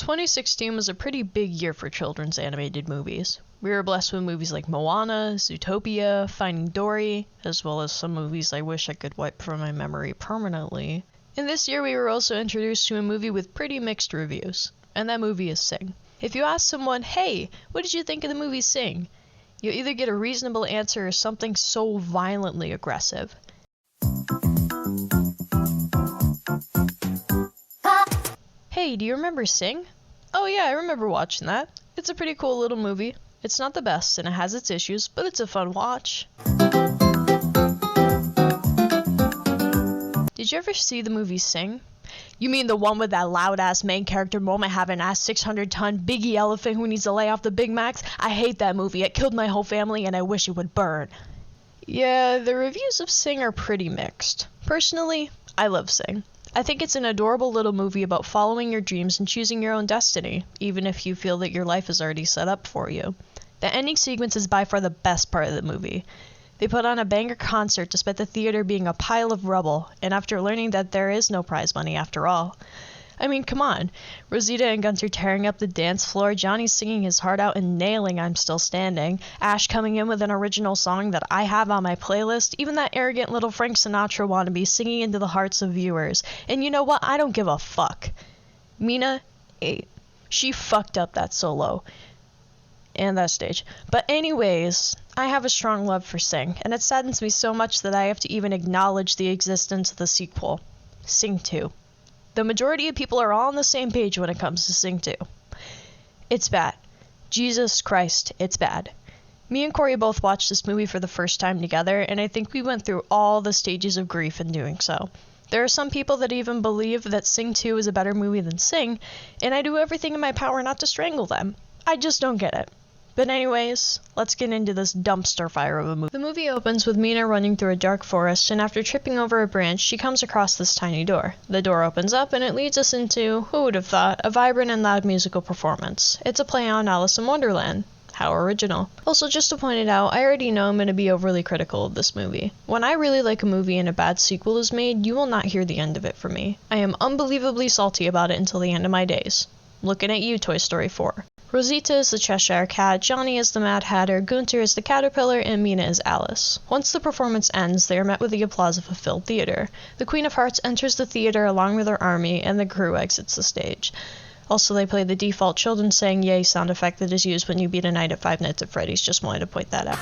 2016 was a pretty big year for children's animated movies. We were blessed with movies like Moana, Zootopia, Finding Dory, as well as some movies I wish I could wipe from my memory permanently. And this year we were also introduced to a movie with pretty mixed reviews, and that movie is Sing. If you ask someone, hey, what did you think of the movie Sing? You'll either get a reasonable answer or something so violently aggressive. Hey, do you remember Sing? Oh yeah, I remember watching that. It's a pretty cool little movie. It's not the best and it has its issues, but it's a fun watch. Did you ever see the movie Sing? You mean the one with that loud-ass main character moment having ass 600-ton biggie elephant who needs to lay off the Big Macs? I hate that movie. It killed my whole family and I wish it would burn. Yeah, the reviews of Sing are pretty mixed. Personally, I love Sing. I think it's an adorable little movie about following your dreams and choosing your own destiny, even if you feel that your life is already set up for you. The ending sequence is by far the best part of the movie. They put on a banger concert despite the theater being a pile of rubble, and after learning that there is no prize money after all. I mean, come on. Rosita and Gunther tearing up the dance floor, Johnny singing his heart out and nailing I'm Still Standing, Ash coming in with an original song that I have on my playlist, even that arrogant little Frank Sinatra wannabe singing into the hearts of viewers. And you know what? I don't give a fuck. Mina ate. She fucked up that solo. And that stage. But anyways, I have a strong love for Sing, and it saddens me so much that I have to even acknowledge the existence of the sequel, Sing 2. The majority of people are all on the same page when it comes to Sing 2. It's bad. Jesus Christ, it's bad. Me and Corey both watched this movie for the first time together, and I think we went through all the stages of grief in doing so. There are some people that even believe that Sing 2 is a better movie than Sing, and I do everything in my power not to strangle them. I just don't get it. But anyways, let's get into this dumpster fire of a movie. The movie opens with Mina running through a dark forest, and after tripping over a branch, she comes across this tiny door. The door opens up, and it leads us into, who would have thought, a vibrant and loud musical performance. It's a play on Alice in Wonderland. How original. Also, just to point it out, I already know I'm going to be overly critical of this movie. When I really like a movie and a bad sequel is made, you will not hear the end of it from me. I am unbelievably salty about it until the end of my days. Looking at you, Toy Story 4. Rosita is the Cheshire Cat, Johnny is the Mad Hatter, Gunther is the Caterpillar, and Mina is Alice. Once the performance ends, they are met with the applause of a filled theater. The Queen of Hearts enters the theater along with her army, and the crew exits the stage. Also, they play the default children saying yay sound effect that is used when you beat a night at Five Nights at Freddy's. Just wanted to point that out.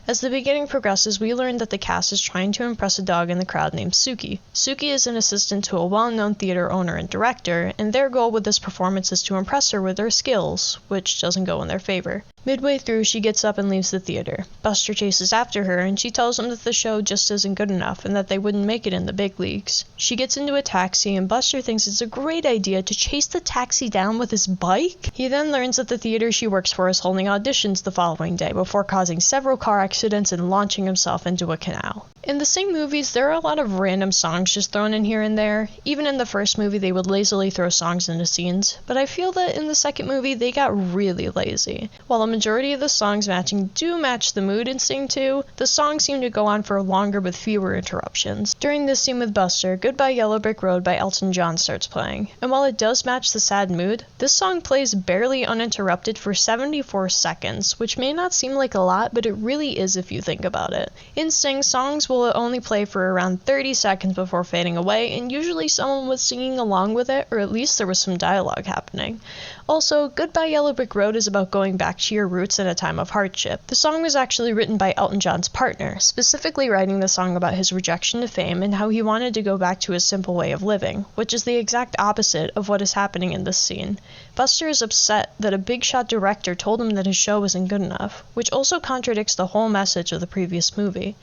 As the beginning progresses, we learn that the cast is trying to impress a dog in the crowd named Suki. Suki is an assistant to a well-known theater owner and director, and their goal with this performance is to impress her with her skills, which doesn't go in their favor. Midway through, she gets up and leaves the theater. Buster chases after her, and she tells him that the show just isn't good enough and that they wouldn't make it in the big leagues. She gets into a taxi, and Buster thinks it's a great idea to chase the taxi down with his bike. He then learns that the theater she works for is holding auditions the following day before causing several car accidents and launching himself into a canal. In the Sing movies, there are a lot of random songs just thrown in here and there. Even in the first movie, they would lazily throw songs into scenes, but I feel that in the second movie, they got really lazy. While a majority of the songs do match the mood in Sing 2, the songs seem to go on for longer with fewer interruptions. During this scene with Buster, Goodbye Yellow Brick Road by Elton John starts playing, and while it does match the sad mood, this song plays barely uninterrupted for 74 seconds, which may not seem like a lot, but it really is if you think about it. In Sing, songs will only play for around 30 seconds before fading away, and usually someone was singing along with it, or at least there was some dialogue happening. Also, Goodbye Yellow Brick Road is about going back to your roots in a time of hardship. The song was actually written by Elton John's partner, specifically writing the song about his rejection to fame and how he wanted to go back to his simple way of living, which is the exact opposite of what is happening in this scene. Buster is upset that a big shot director told him that his show wasn't good enough, which also contradicts the whole message of the previous movie.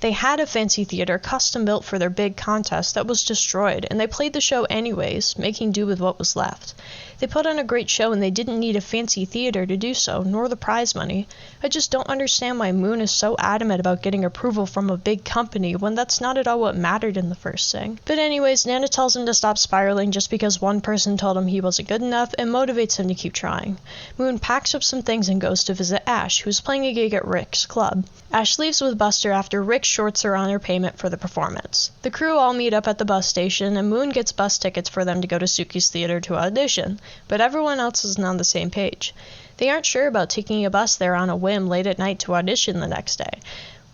They had a fancy theater custom built for their big contest that was destroyed, and they played the show anyways, making do with what was left. They put on a great show and they didn't need a fancy theater to do so, nor the prize money. I just don't understand why Moon is so adamant about getting approval from a big company when that's not at all what mattered in the first Sing. But anyways, Nana tells him to stop spiraling just because one person told him he wasn't good enough and motivates him to keep trying. Moon packs up some things and goes to visit Ash, who's playing a gig at Rick's club. Ash leaves with Buster after Rick short months are on their payment for the performance. The crew all meet up at the bus station, and Moon gets bus tickets for them to go to Suki's theater to audition, but everyone else isn't on the same page. They aren't sure about taking a bus there on a whim late at night to audition the next day.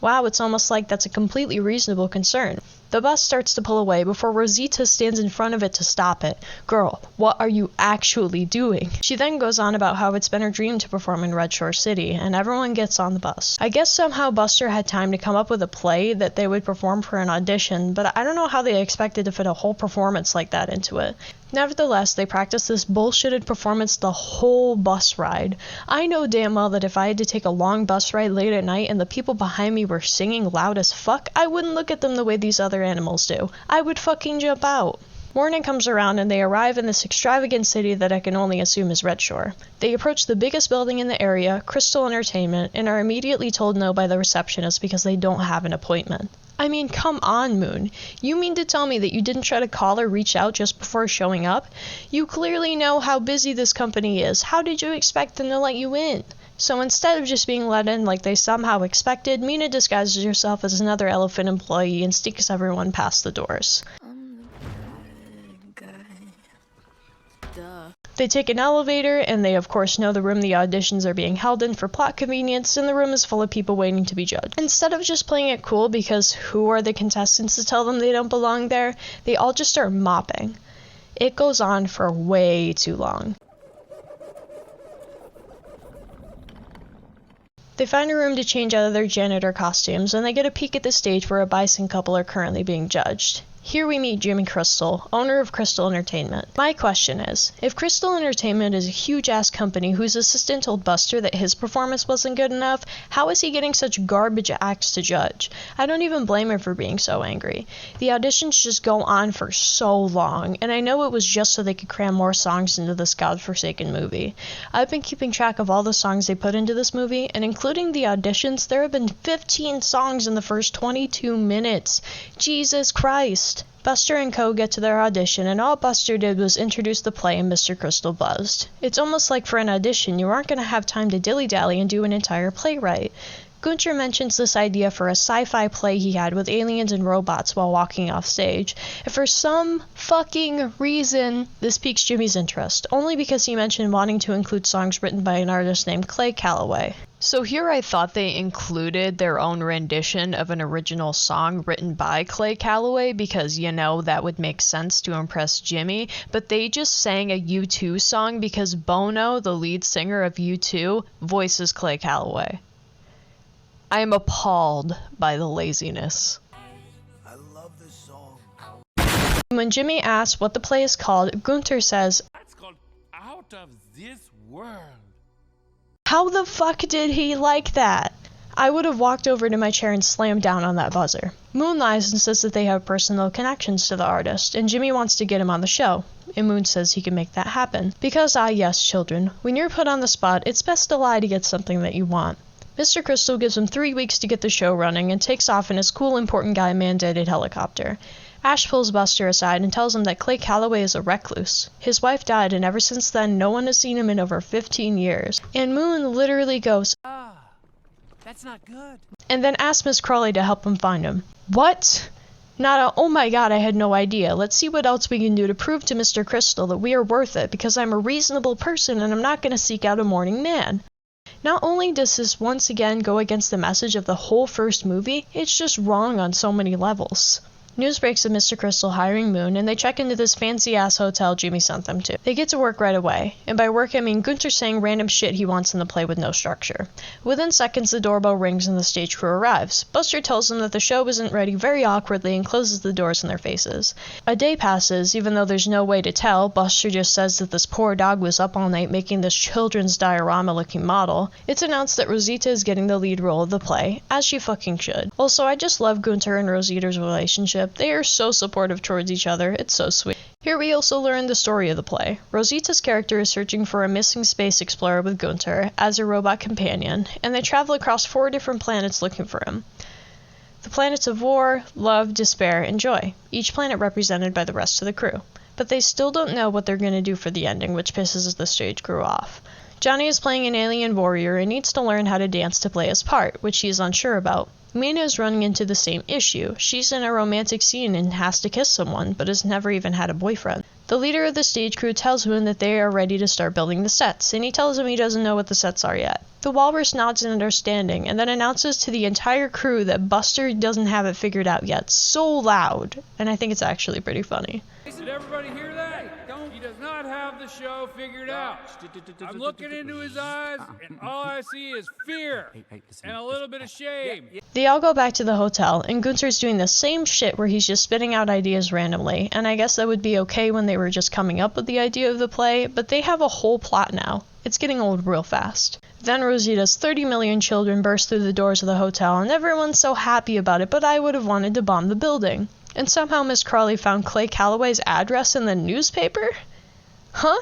Wow, it's almost like that's a completely reasonable concern. The bus starts to pull away before Rosita stands in front of it to stop it. Girl, what are you actually doing? She then goes on about how it's been her dream to perform in Red Shore City, and everyone gets on the bus. I guess somehow Buster had time to come up with a play that they would perform for an audition, but I don't know how they expected to fit a whole performance like that into it. Nevertheless, they practiced this bullshitted performance the whole bus ride. I know damn well that if I had to take a long bus ride late at night and the people behind me were singing loud as fuck, I wouldn't look at them the way these other animals do. I would fucking jump out. Morning comes around and they arrive in this extravagant city that I can only assume is Red Shore. They approach the biggest building in the area, Crystal Entertainment, and are immediately told no by the receptionist because they don't have an appointment. I mean, come on, Moon. You mean to tell me that you didn't try to call or reach out just before showing up? You clearly know how busy this company is. How did you expect them to let you in? So instead of just being let in like they somehow expected, Mina disguises herself as another elephant employee and sneaks everyone past the doors. They take an elevator, and they of course know the room the auditions are being held in for plot convenience, and the room is full of people waiting to be judged. Instead of just playing it cool because who are the contestants to tell them they don't belong there, they all just start mopping. It goes on for way too long. They find a room to change out of their janitor costumes, and they get a peek at the stage where a bison couple are currently being judged. Here we meet Jimmy Crystal, owner of Crystal Entertainment. My question is, if Crystal Entertainment is a huge-ass company whose assistant told Buster that his performance wasn't good enough, how is he getting such garbage acts to judge? I don't even blame him for being so angry. The auditions just go on for so long, and I know it was just so they could cram more songs into this godforsaken movie. I've been keeping track of all the songs they put into this movie, and including the auditions, there have been 15 songs in the first 22 minutes. Jesus Christ. Buster and Co. get to their audition, and all Buster did was introduce the play, and Mr. Crystal buzzed. It's almost like for an audition, you aren't going to have time to dilly-dally and do an entire play right. Gunter mentions this idea for a sci-fi play he had with aliens and robots while walking off stage, and for some fucking reason, this piques Jimmy's interest, only because he mentioned wanting to include songs written by an artist named Clay Calloway. So here I thought they included their own rendition of an original song written by Clay Calloway because, you know, that would make sense to impress Jimmy, but they just sang a U2 song because Bono, the lead singer of U2, voices Clay Calloway. I am appalled by the laziness. I love this song. When Jimmy asks what the play is called, Gunter says, That's called Out of This World. How the fuck did he like that? I would have walked over to my chair and slammed down on that buzzer. Moon lies and says that they have personal connections to the artist, and Jimmy wants to get him on the show, and Moon says he can make that happen. Because, yes, children, when you're put on the spot, it's best to lie to get something that you want. Mr. Crystal gives him 3 weeks to get the show running and takes off in his cool important guy mandated helicopter. Ash pulls Buster aside and tells him that Clay Calloway is a recluse. His wife died, and ever since then, no one has seen him in over 15 years. And Moon literally goes, That's not good. and then asks Miss Crawley to help him find him. What? Not a, oh my god, I had no idea. Let's see what else we can do to prove to Mr. Crystal that we are worth it, because I'm a reasonable person and I'm not going to seek out a mourning man. Not only does this once again go against the message of the whole first movie, it's just wrong on so many levels. News breaks of Mr. Crystal hiring Moon, and they check into this fancy-ass hotel Jimmy sent them to. They get to work right away, and by work I mean Gunter saying random shit he wants in the play with no structure. Within seconds, the doorbell rings and the stage crew arrives. Buster tells them that the show isn't ready very awkwardly and closes the doors in their faces. A day passes, even though there's no way to tell. Buster just says that this poor dog was up all night making this children's diorama-looking model. It's announced that Rosita is getting the lead role of the play, as she fucking should. Also, I just love Gunter and Rosita's relationship. They are so supportive towards each other, it's so sweet. Here we also learn the story of the play. Rosita's character is searching for a missing space explorer with Gunter as a robot companion, and they travel across 4 different planets looking for him. The planets of war, love, despair, and joy, each planet represented by the rest of the crew. but they still don't know what they're going to do for the ending, which pisses the stage crew off. Johnny is playing an alien warrior and needs to learn how to dance to play his part, which he is unsure about. Mina is running into the same issue. She's in a romantic scene and has to kiss someone, but has never even had a boyfriend. The leader of the stage crew tells Moon that they are ready to start building the sets, and he tells him he doesn't know what the sets are yet. The walrus nods in understanding, and then announces to the entire crew that Buster doesn't have it figured out yet, so loud, and I think it's actually pretty funny. Did everybody hear that? He does not have the show figured out. I'm looking into his eyes, and all I see is fear and a little bit of shame. They all go back to the hotel, and Gunther's doing the same shit where he's just spitting out ideas randomly, and I guess that would be okay when they were just coming up with the idea of the play, but they have a whole plot now. It's getting old real fast. Then Rosita's 30 million children burst through the doors of the hotel, and everyone's so happy about it, but I would have wanted to bomb the building. And somehow Miss Crawley found Clay Calloway's address in the newspaper? Huh?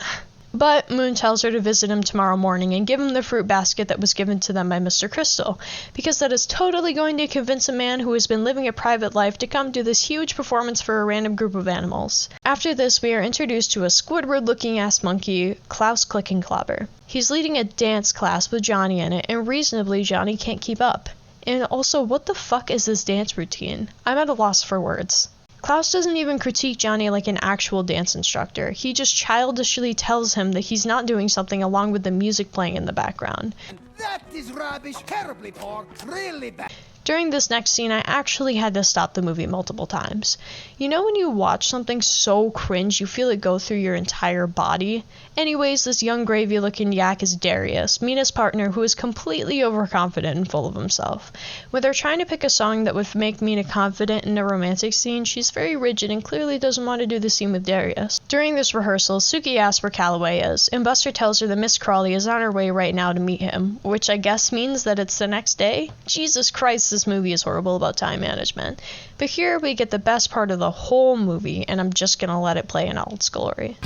But Moon tells her to visit him tomorrow morning and give him the fruit basket that was given to them by Mr. Crystal, because that is totally going to convince a man who has been living a private life to come do this huge performance for a random group of animals. After this, we are introduced to a Squidward-looking ass monkey, Klaus Klickenklopper. He's leading a dance class with Johnny in it, and reasonably Johnny can't keep up. And also, what the fuck is this dance routine? I'm at a loss for words. Klaus doesn't even critique Johnny like an actual dance instructor. He just childishly tells him that he's not doing something along with the music playing in the background. That is rubbish, terribly poor, really bad. During this next scene, I actually had to stop the movie multiple times. You know when you watch something so cringe, you feel it go through your entire body? Anyways, this young gravy-looking yak is Darius, Mina's partner, who is completely overconfident and full of himself. When they're trying to pick a song that would make Mina confident in a romantic scene, she's very rigid and clearly doesn't want to do the scene with Darius. During this rehearsal, Suki asks where Calloway is, and Buster tells her that Miss Crawley is on her way right now to meet him, which I guess means that it's the next day? Jesus Christ, this movie is horrible about time management. But here we get the best part of the whole movie, and I'm just gonna let it play in all its glory.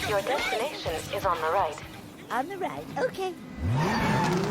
Your destination is on the right. On the right, okay.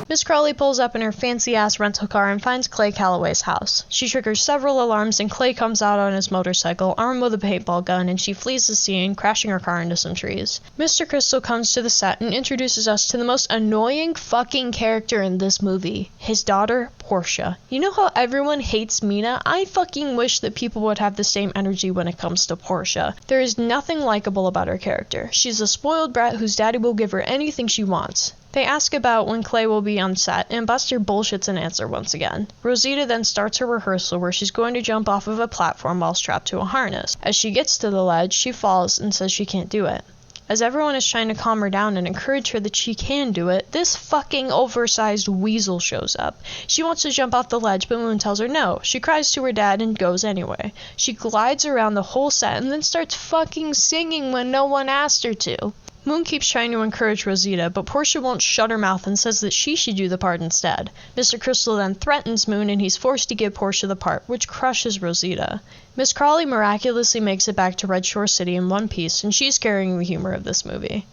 Miss Crawley pulls up in her fancy-ass rental car and finds Clay Calloway's house. She triggers several alarms and Clay comes out on his motorcycle, armed with a paintball gun, and she flees the scene, crashing her car into some trees. Mr. Crystal comes to the set and introduces us to the most annoying fucking character in this movie, his daughter, Porsche. You know how everyone hates Mina? I fucking wish that people would have the same energy when it comes to Porsche. There is nothing likable about her character. She's a spoiled brat whose daddy will give her anything she wants. They ask about when Clay will be on set, and Buster bullshits an answer once again. Rosita then starts her rehearsal where she's going to jump off of a platform while strapped to a harness. As she gets to the ledge, she falls and says she can't do it. As everyone is trying to calm her down and encourage her that she can do it, this fucking oversized weasel shows up. She wants to jump off the ledge, but Moon tells her no. She cries to her dad and goes anyway. She glides around the whole set and then starts fucking singing when no one asked her to. Moon keeps trying to encourage Rosita, but Porsche won't shut her mouth and says that she should do the part instead. Mr. Crystal then threatens Moon and he's forced to give Porsche the part, which crushes Rosita. Miss Crawley miraculously makes it back to Red Shore City in one piece, and she's carrying the humor of this movie.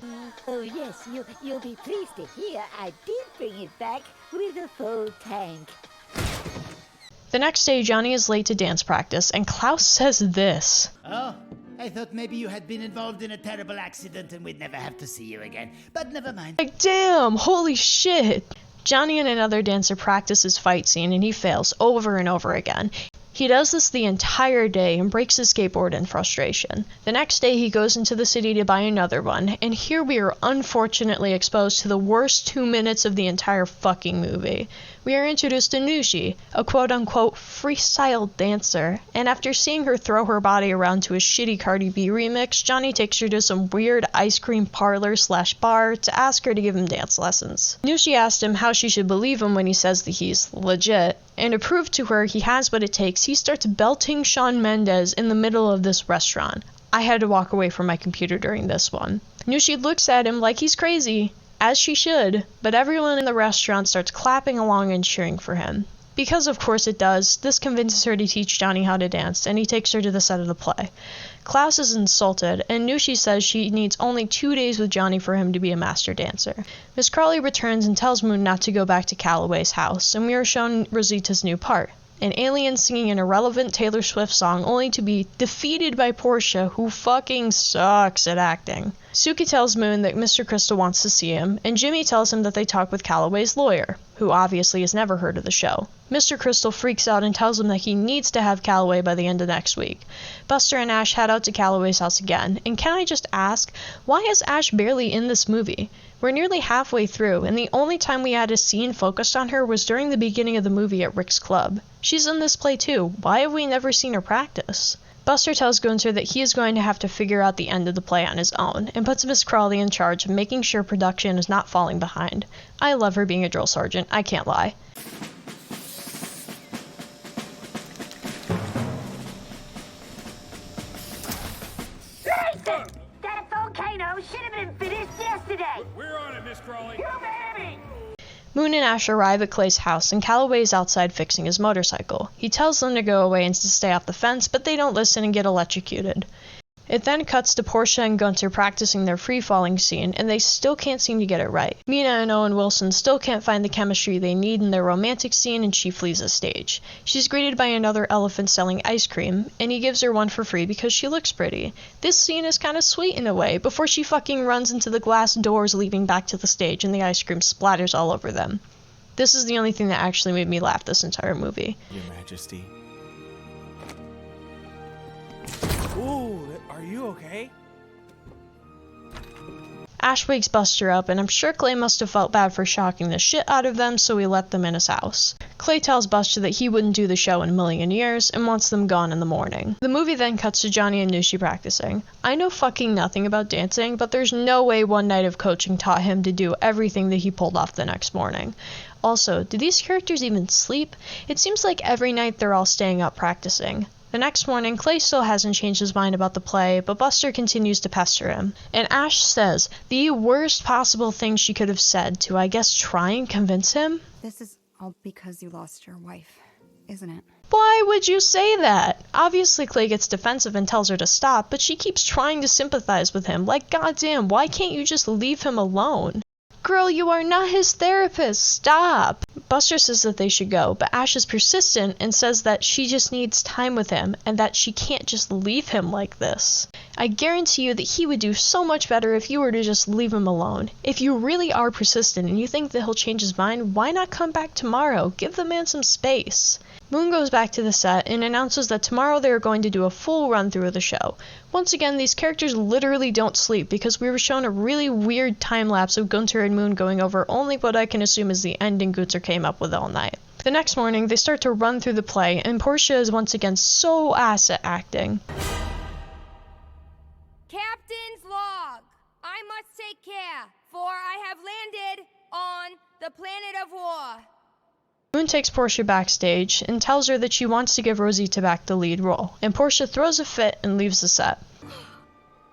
Oh yes, you'll be pleased to hear I did bring it back with a full tank. The next day, Johnny is late to dance practice, and Klaus says this. Oh, I thought maybe you had been involved in a terrible accident and we'd never have to see you again. But never mind. Like, damn, holy shit. Johnny and another dancer practice his fight scene, and he fails over and over again. He does this the entire day and breaks his skateboard in frustration. The next day he goes into the city to buy another one, and here we are unfortunately exposed to the worst 2 minutes of the entire fucking movie. We are introduced to Nushi, a quote-unquote freestyle dancer, and after seeing her throw her body around to a shitty Cardi B remix, Johnny takes her to some weird ice cream parlor/bar to ask her to give him dance lessons. Nushi asked him how she should believe him when he says that he's legit, and to prove to her he has what it takes, he starts belting Shawn Mendes in the middle of this restaurant. I had to walk away from my computer during this one. Nushi looks at him like he's crazy, as she should, but everyone in the restaurant starts clapping along and cheering for him. Because of course it does, this convinces her to teach Johnny how to dance, and he takes her to the set of the play. Klaus is insulted, and Nushi says she needs only 2 days with Johnny for him to be a master dancer. Miss Crawley returns and tells Moon not to go back to Calloway's house, and we are shown Rosita's new part. An alien singing an irrelevant Taylor Swift song only to be defeated by Porsche, who fucking sucks at acting. Suki tells Moon that Mr. Crystal wants to see him, and Jimmy tells him that they talk with Calloway's lawyer, who obviously has never heard of the show. Mr. Crystal freaks out and tells him that he needs to have Calloway by the end of next week. Buster and Ash head out to Calloway's house again, and can I just ask, why is Ash barely in this movie? We're nearly halfway through, and the only time we had a scene focused on her was during the beginning of the movie at Rick's club. She's in this play too. Why have we never seen her practice? Buster tells Gunther that he is going to have to figure out the end of the play on his own, and puts Miss Crawley in charge of making sure production is not falling behind. I love her being a drill sergeant, I can't lie. Nathan! That volcano should have been finished yesterday! We're on it, Miss Crawley. You baby! Moon and Ash arrive at Clay's house, and Calloway is outside fixing his motorcycle. He tells them to go away and to stay off the fence, but they don't listen and get electrocuted. It then cuts to Porsche and Gunther practicing their free-falling scene, and they still can't seem to get it right. Mina and Owen Wilson still can't find the chemistry they need in their romantic scene, and she flees the stage. She's greeted by another elephant selling ice cream, and he gives her one for free because she looks pretty. This scene is kinda sweet in a way, before she fucking runs into the glass doors leading back to the stage and the ice cream splatters all over them. This is the only thing that actually made me laugh this entire movie. Your Majesty. Ooh, are you okay? Ash wakes Buster up, and I'm sure Clay must have felt bad for shocking the shit out of them, so he let them in his house. Clay tells Buster that he wouldn't do the show in a million years, and wants them gone in the morning. The movie then cuts to Johnny and Nushi practicing. I know fucking nothing about dancing, but there's no way one night of coaching taught him to do everything that he pulled off the next morning. Also, do these characters even sleep? It seems like every night they're all staying up practicing. The next morning, Clay still hasn't changed his mind about the play, but Buster continues to pester him. And Ash says the worst possible thing she could have said to, I guess, try and convince him? This is all because you lost your wife, isn't it? Why would you say that? Obviously, Clay gets defensive and tells her to stop, but she keeps trying to sympathize with him. Like, goddamn, why can't you just leave him alone? Girl, you are not his therapist. Stop. Buster says that they should go, but Ash is persistent and says that she just needs time with him and that she can't just leave him like this. I guarantee you that he would do so much better if you were to just leave him alone. If you really are persistent and you think that he'll change his mind, why not come back tomorrow? Give the man some space. Moon goes back to the set and announces that tomorrow they are going to do a full run-through of the show. Once again, these characters literally don't sleep because we were shown a really weird time-lapse of Gunther and Moon going over only what I can assume is the ending Gunther came up with all night. The next morning, they start to run through the play, and Portia is once again so ass at acting. Captain's log. I must take care, for I have landed on the planet of war. Moon takes Portia backstage and tells her that she wants to give Rosita back the lead role, and Portia throws a fit and leaves the set.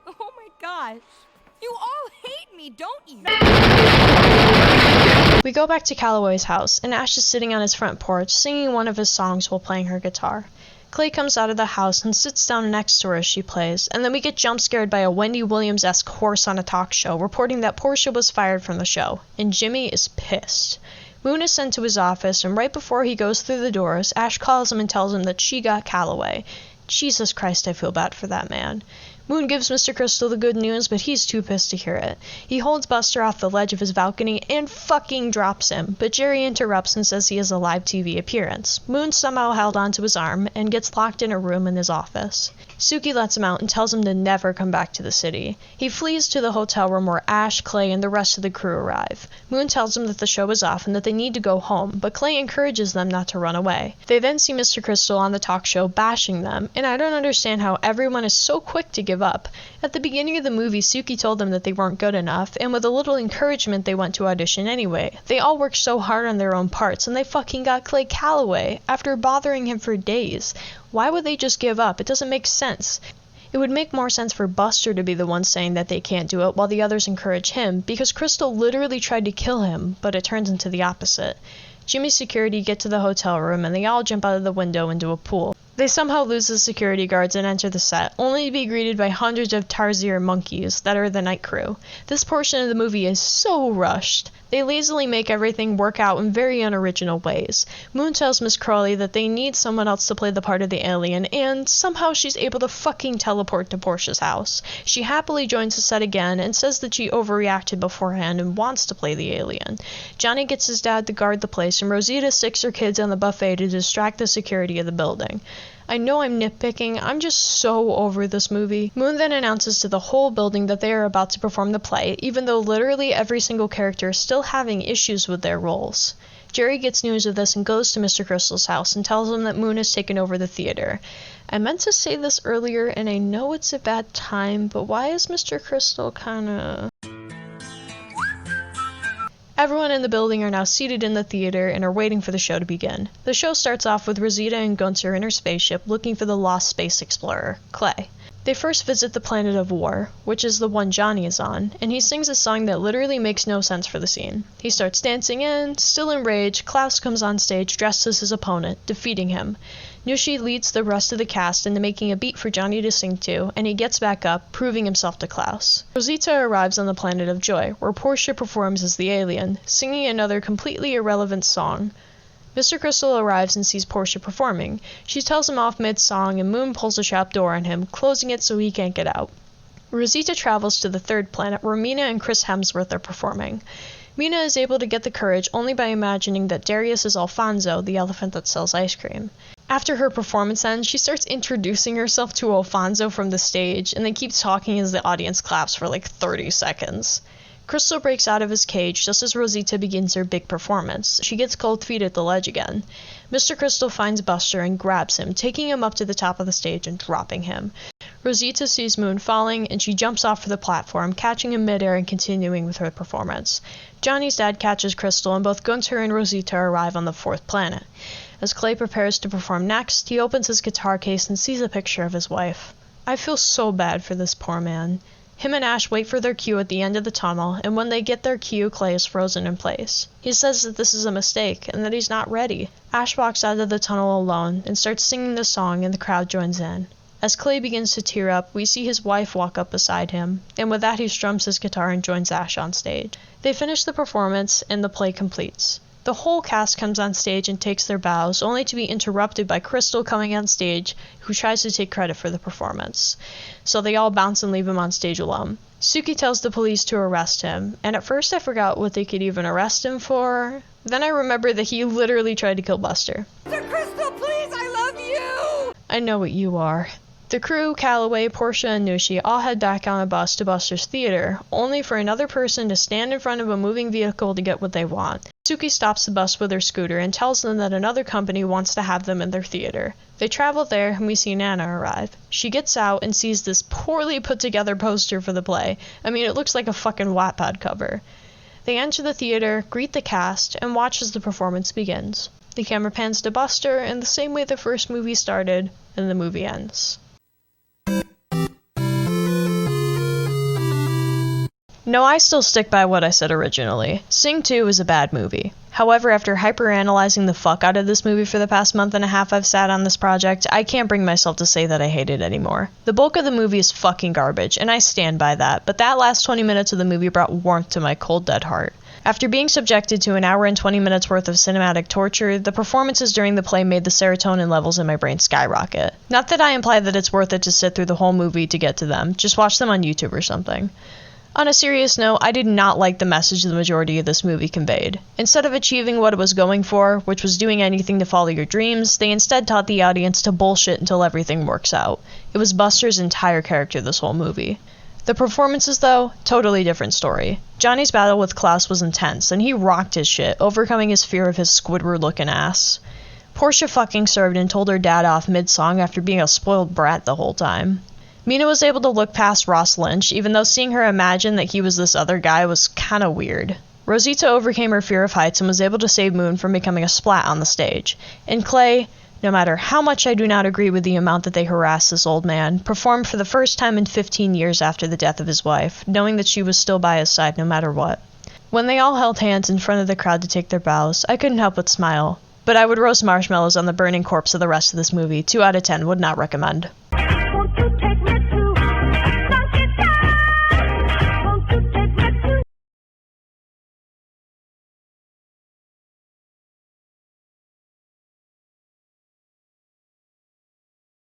Oh my gosh. You all hate me, don't you? We go back to Calloway's house, and Ash is sitting on his front porch singing one of his songs while playing her guitar. Clay comes out of the house and sits down next to her as she plays, and then we get jump scared by a Wendy Williams-esque horse on a talk show reporting that Portia was fired from the show, and Jimmy is pissed. Moon is sent to his office, and right before he goes through the doors, Ash calls him and tells him that she got Calloway. Jesus Christ, I feel bad for that man. Moon gives Mr. Crystal the good news, but he's too pissed to hear it. He holds Buster off the ledge of his balcony and fucking drops him, but Jerry interrupts and says he has a live TV appearance. Moon somehow held onto his arm and gets locked in a room in his office. Suki lets him out and tells him to never come back to the city. He flees to the hotel room where Ash, Clay, and the rest of the crew arrive. Moon tells him that the show is off and that they need to go home, but Clay encourages them not to run away. They then see Mr. Crystal on the talk show bashing them, and I don't understand how everyone is so quick to give up. At the beginning of the movie, Suki told them that they weren't good enough, and with a little encouragement they went to audition anyway. They all worked so hard on their own parts, and they fucking got Clay Calloway, after bothering him for days. Why would they just give up? It doesn't make sense. It would make more sense for Buster to be the one saying that they can't do it while the others encourage him, because Crystal literally tried to kill him, but it turns into the opposite. Jimmy's security get to the hotel room and they all jump out of the window into a pool. They somehow lose the security guards and enter the set, only to be greeted by hundreds of Tarsier monkeys that are the night crew. This portion of the movie is so rushed. They lazily make everything work out in very unoriginal ways. Moon tells Miss Crawley that they need someone else to play the part of the alien, and somehow she's able to fucking teleport to Porsche's house. She happily joins the set again and says that she overreacted beforehand and wants to play the alien. Johnny gets his dad to guard the place, and Rosita sticks her kids on the buffet to distract the security of the building. I know I'm nitpicking, I'm just so over this movie. Moon then announces to the whole building that they are about to perform the play, even though literally every single character is still having issues with their roles. Jerry gets news of this and goes to Mr. Crystal's house and tells him that Moon has taken over the theater. I meant to say this earlier, and I know it's a bad time, but why is Mr. Crystal kinda... Everyone in the building are now seated in the theater and are waiting for the show to begin. The show starts off with Rosita and Gunther in her spaceship looking for the lost space explorer, Clay. They first visit the planet of war, which is the one Johnny is on, and he sings a song that literally makes no sense for the scene. He starts dancing and, still enraged, Klaus comes on stage dressed as his opponent, defeating him. Nushi leads the rest of the cast into making a beat for Johnny to sing to, and he gets back up, proving himself to Klaus. Rosita arrives on the planet of joy, where Porsche performs as the alien, singing another completely irrelevant song. Mr. Crystal arrives and sees Porsche performing. She tells him off mid-song, and Moon pulls a trap door on him, closing it so he can't get out. Rosita travels to the third planet, where Mina and Chris Hemsworth are performing. Mina is able to get the courage only by imagining that Darius is Alfonso, the elephant that sells ice cream. After her performance ends, she starts introducing herself to Alfonso from the stage, and they keep talking as the audience claps for like 30 seconds. Crystal breaks out of his cage just as Rosita begins her big performance. She gets cold feet at the ledge again. Mr. Crystal finds Buster and grabs him, taking him up to the top of the stage and dropping him. Rosita sees Moon falling, and she jumps off for the platform, catching him midair and continuing with her performance. Johnny's dad catches Crystal, and both Gunther and Rosita arrive on the fourth planet. As Clay prepares to perform next, he opens his guitar case and sees a picture of his wife. I feel so bad for this poor man. Him and Ash wait for their cue at the end of the tunnel, and when they get their cue, Clay is frozen in place. He says that this is a mistake, and that he's not ready. Ash walks out of the tunnel alone, and starts singing the song, and the crowd joins in. As Clay begins to tear up, we see his wife walk up beside him, and with that he strums his guitar and joins Ash on stage. They finish the performance, and the play completes. The whole cast comes on stage and takes their bows, only to be interrupted by Crystal coming on stage, who tries to take credit for the performance. So they all bounce and leave him on stage alone. Suki tells the police to arrest him, and at first I forgot what they could even arrest him for. Then I remembered that he literally tried to kill Buster. Sir Crystal, please, I love you! I know what you are. The crew, Calloway, Porsche, and Nushi all head back on a bus to Buster's theater, only for another person to stand in front of a moving vehicle to get what they want. Suki stops the bus with her scooter and tells them that another company wants to have them in their theater. They travel there, and we see Nana arrive. She gets out and sees this poorly put together poster for the play. I mean, it looks like a fucking Wattpad cover. They enter the theater, greet the cast, and watch as the performance begins. The camera pans to Buster in the same way the first movie started, and the movie ends. No, I still stick by what I said originally. Sing 2 is a bad movie. However, after hyper-analyzing the fuck out of this movie for the past month and a half I've sat on this project, I can't bring myself to say that I hate it anymore. The bulk of the movie is fucking garbage, and I stand by that, but that last 20 minutes of the movie brought warmth to my cold dead heart. After being subjected to an hour and 20 minutes worth of cinematic torture, the performances during the play made the serotonin levels in my brain skyrocket. Not that I imply that it's worth it to sit through the whole movie to get to them, just watch them on YouTube or something. On a serious note, I did not like the message the majority of this movie conveyed. Instead of achieving what it was going for, which was doing anything to follow your dreams, they instead taught the audience to bullshit until everything works out. It was Buster's entire character this whole movie. The performances, though, totally different story. Johnny's battle with Klaus was intense, and he rocked his shit, overcoming his fear of his Squidward-looking ass. Portia fucking served and told her dad off mid-song after being a spoiled brat the whole time. Mina was able to look past Ross Lynch, even though seeing her imagine that he was this other guy was kinda weird. Rosita overcame her fear of heights and was able to save Moon from becoming a splat on the stage. And Clay, no matter how much I do not agree with the amount that they harassed this old man, performed for the first time in 15 years after the death of his wife, knowing that she was still by his side no matter what. When they all held hands in front of the crowd to take their bows, I couldn't help but smile. But I would roast marshmallows on the burning corpse of the rest of this movie. 2 out of 10 would not recommend.